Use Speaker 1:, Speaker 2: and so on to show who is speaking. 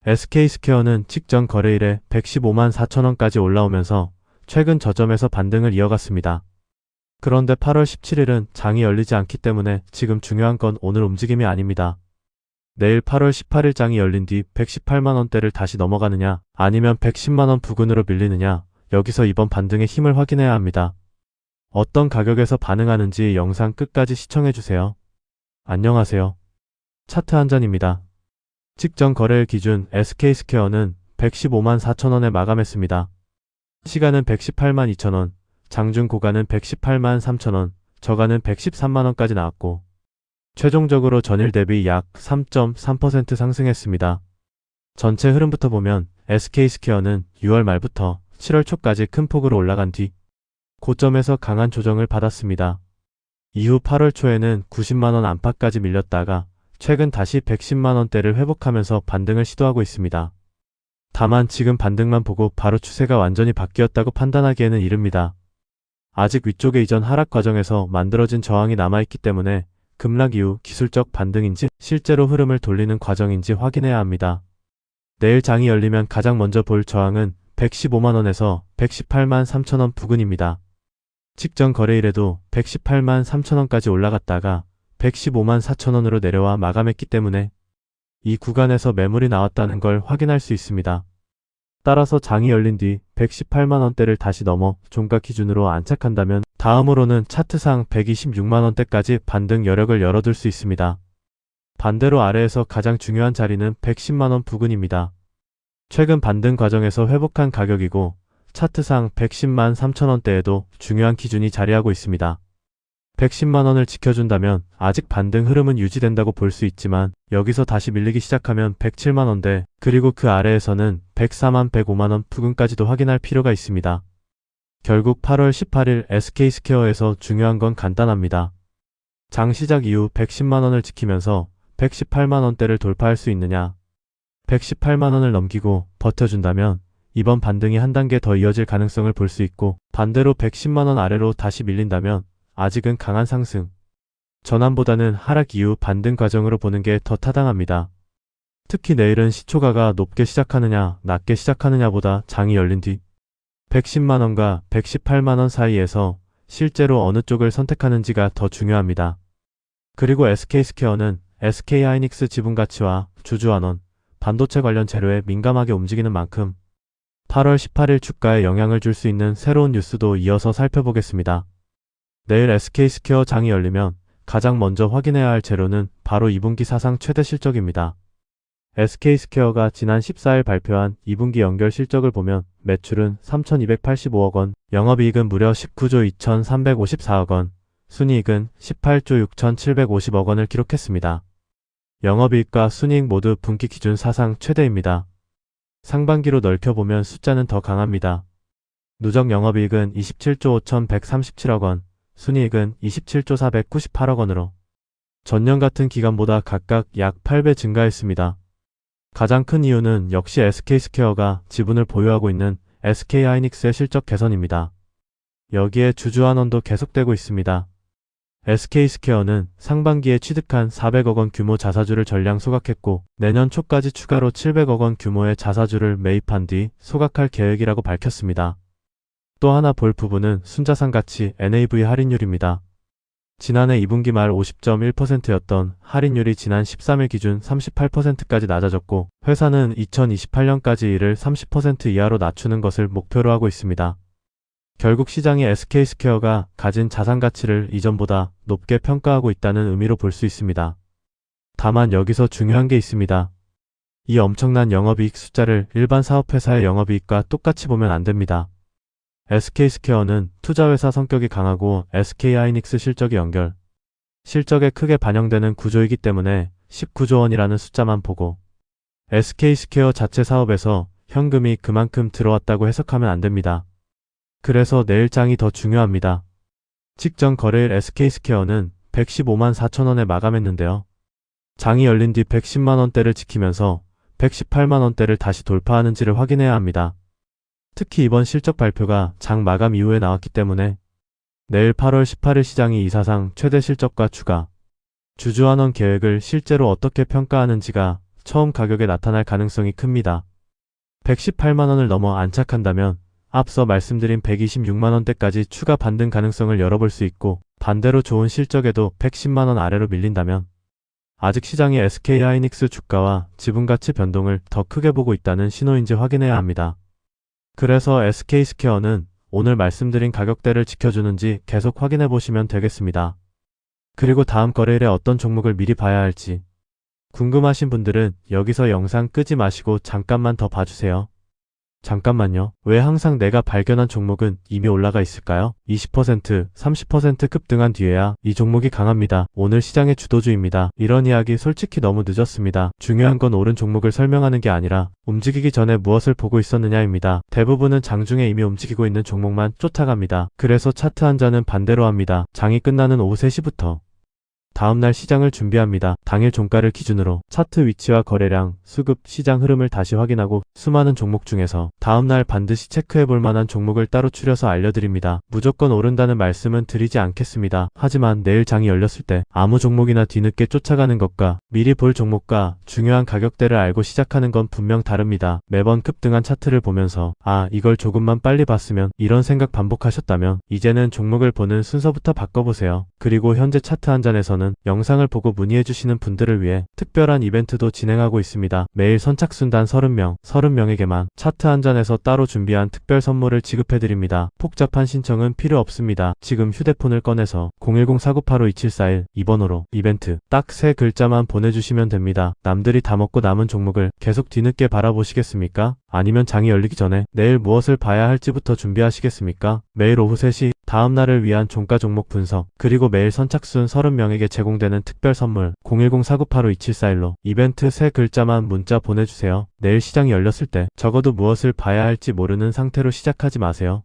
Speaker 1: SK스퀘어는 직전 거래일에 115만 4천원까지 올라오면서 최근 저점에서 반등을 이어갔습니다. 그런데 8월 17일은 장이 열리지 않기 때문에 지금 중요한 건 오늘 움직임이 아닙니다. 내일 8월 18일 장이 열린 뒤 118만원대를 다시 넘어가느냐 아니면 110만원 부근으로 밀리느냐, 여기서 이번 반등의 힘을 확인해야 합니다. 어떤 가격에서 반응하는지 영상 끝까지 시청해주세요. 안녕하세요. 차트 한전입니다. 직전 거래일 기준 SK스퀘어는 115만 4천원에 마감했습니다. 시간은 118만 2천원, 장중 고가는 118만 3천원, 저가는 113만원까지 나왔고 최종적으로 전일 대비 약 3.3% 상승했습니다. 전체 흐름부터 보면 SK스퀘어는 6월 말부터 7월 초까지 큰 폭으로 올라간 뒤 고점에서 강한 조정을 받았습니다. 이후 8월 초에는 90만원 안팎까지 밀렸다가 최근 다시 110만원대를 회복하면서 반등을 시도하고 있습니다. 다만 지금 반등만 보고 바로 추세가 완전히 바뀌었다고 판단하기에는 이릅니다. 아직 위쪽에 이전 하락 과정에서 만들어진 저항이 남아있기 때문에 급락 이후 기술적 반등인지 실제로 흐름을 돌리는 과정인지 확인해야 합니다. 내일 장이 열리면 가장 먼저 볼 저항은 115만원에서 118만 3천원 부근입니다. 직전 거래일에도 118만 3천원까지 올라갔다가 115만 4천원으로 내려와 마감했기 때문에 이 구간에서 매물이 나왔다는 걸 확인할 수 있습니다. 따라서 장이 열린 뒤 118만원대를 다시 넘어 종가 기준으로 안착한다면 다음으로는 차트상 126만원대까지 반등 여력을 열어둘 수 있습니다. 반대로 아래에서 가장 중요한 자리는 110만원 부근입니다. 최근 반등 과정에서 회복한 가격이고 차트상 110만 3천원대에도 중요한 기준이 자리하고 있습니다. 110만원을 지켜준다면 아직 반등 흐름은 유지된다고 볼 수 있지만 여기서 다시 밀리기 시작하면 107만원대, 그리고 그 아래에서는 104만 105만원 부근까지도 확인할 필요가 있습니다. 결국 8월 18일 SK스퀘어에서 중요한 건 간단합니다. 장 시작 이후 110만원을 지키면서 118만원대를 돌파할 수 있느냐, 118만원을 넘기고 버텨준다면 이번 반등이 한 단계 더 이어질 가능성을 볼 수 있고, 반대로 110만원 아래로 다시 밀린다면 아직은 강한 상승, 전환보다는 하락 이후 반등 과정으로 보는 게 더 타당합니다. 특히 내일은 시초가가 높게 시작하느냐 낮게 시작하느냐보다 장이 열린 뒤 110만원과 118만원 사이에서 실제로 어느 쪽을 선택하는지가 더 중요합니다. 그리고 SK스퀘어는 SK하이닉스 지분가치와 주주환원, 반도체 관련 재료에 민감하게 움직이는 만큼 8월 18일 주가에 영향을 줄 수 있는 새로운 뉴스도 이어서 살펴보겠습니다. 내일 SK스퀘어 장이 열리면 가장 먼저 확인해야 할 재료는 바로 2분기 사상 최대 실적입니다. SK스퀘어가 지난 14일 발표한 2분기 연결 실적을 보면 매출은 3,285억원, 영업이익은 무려 19조 2,354억원, 순이익은 18조 6,750억원을 기록했습니다. 영업이익과 순이익 모두 분기 기준 사상 최대입니다. 상반기로 넓혀보면 숫자는 더 강합니다. 누적 영업이익은 27조 5,137억원, 순이익은 27조 498억원으로 전년 같은 기간보다 각각 약 8배 증가했습니다. 가장 큰 이유는 역시 SK스퀘어가 지분을 보유하고 있는 SK하이닉스의 실적 개선입니다. 여기에 주주환원도 계속되고 있습니다. SK스퀘어는 상반기에 취득한 400억원 규모 자사주를 전량 소각했고 내년 초까지 추가로 700억원 규모의 자사주를 매입한 뒤 소각할 계획이라고 밝혔습니다. 또 하나 볼 부분은 순자산 가치 NAV 할인율입니다. 지난해 2분기 말 50.1%였던 할인율이 지난 13일 기준 38%까지 낮아졌고 회사는 2028년까지 이를 30% 이하로 낮추는 것을 목표로 하고 있습니다. 결국 시장이 SK스퀘어가 가진 자산 가치를 이전보다 높게 평가하고 있다는 의미로 볼 수 있습니다. 다만 여기서 중요한 게 있습니다. 이 엄청난 영업이익 숫자를 일반 사업회사의 영업이익과 똑같이 보면 안 됩니다. SK스퀘어는 투자회사 성격이 강하고 SK하이닉스 실적이 연결, 실적에 크게 반영되는 구조이기 때문에 19조 원이라는 숫자만 보고 SK스퀘어 자체 사업에서 현금이 그만큼 들어왔다고 해석하면 안 됩니다. 그래서 내일 장이 더 중요합니다. 직전 거래일 SK스퀘어는 115만 4천원에 마감했는데요. 장이 열린 뒤 110만원대를 지키면서 118만원대를 다시 돌파하는지를 확인해야 합니다. 특히 이번 실적 발표가 장 마감 이후에 나왔기 때문에 내일 8월 18일 시장이 이사상 최대 실적과 추가, 주주환원 계획을 실제로 어떻게 평가하는지가 처음 가격에 나타날 가능성이 큽니다. 118만원을 넘어 안착한다면 앞서 말씀드린 126만원대까지 추가 반등 가능성을 열어볼 수 있고, 반대로 좋은 실적에도 110만원 아래로 밀린다면 아직 시장이 SK하이닉스 주가와 지분가치 변동을 더 크게 보고 있다는 신호인지 확인해야 합니다. 그래서 SK스퀘어는 오늘 말씀드린 가격대를 지켜주는지 계속 확인해 보시면 되겠습니다. 그리고 다음 거래일에 어떤 종목을 미리 봐야 할지 궁금하신 분들은 여기서 영상 끄지 마시고 잠깐만 더 봐주세요. 잠깐만요. 왜 항상 내가 발견한 종목은 이미 올라가 있을까요? 20%, 30% 급등한 뒤에야 이 종목이 강합니다. 오늘 시장의 주도주입니다. 이런 이야기 솔직히 너무 늦었습니다. 중요한 건 오른 종목을 설명하는 게 아니라 움직이기 전에 무엇을 보고 있었느냐입니다. 대부분은 장중에 이미 움직이고 있는 종목만 쫓아갑니다. 그래서 차트 한 잔은 반대로 합니다. 장이 끝나는 오후 3시부터 다음날 시장을 준비합니다. 당일 종가를 기준으로 차트 위치와 거래량, 수급, 시장 흐름을 다시 확인하고 수많은 종목 중에서 다음날 반드시 체크해볼 만한 종목을 따로 추려서 알려드립니다. 무조건 오른다는 말씀은 드리지 않겠습니다. 하지만 내일 장이 열렸을 때 아무 종목이나 뒤늦게 쫓아가는 것과 미리 볼 종목과 중요한 가격대를 알고 시작하는 건 분명 다릅니다. 매번 급등한 차트를 보면서 이걸 조금만 빨리 봤으면 이런 생각 반복하셨다면 이제는 종목을 보는 순서부터 바꿔보세요. 그리고 현재 차트 한 잔에서는 영상을 보고 문의해주시는 분들을 위해 특별한 이벤트도 진행하고 있습니다. 매일 선착순 단 30명에게만 차트 한 잔에서 따로 준비한 특별 선물을 지급해드립니다. 복잡한 신청은 필요 없습니다. 지금 휴대폰을 꺼내서 010-4985-2741 이 번호로 이벤트 딱 3글자만 보내주시면 됩니다. 남들이 다 먹고 남은 종목을 계속 뒤늦게 바라보시겠습니까? 아니면 장이 열리기 전에 내일 무엇을 봐야 할지부터 준비하시겠습니까? 매일 오후 3시 다음날을 위한 종가 종목 분석, 그리고 매일 선착순 30명에게 제공되는 특별 선물 010-4985-2741로 이벤트 3글자만 문자 보내주세요. 내일 시장이 열렸을 때 적어도 무엇을 봐야 할지 모르는 상태로 시작하지 마세요.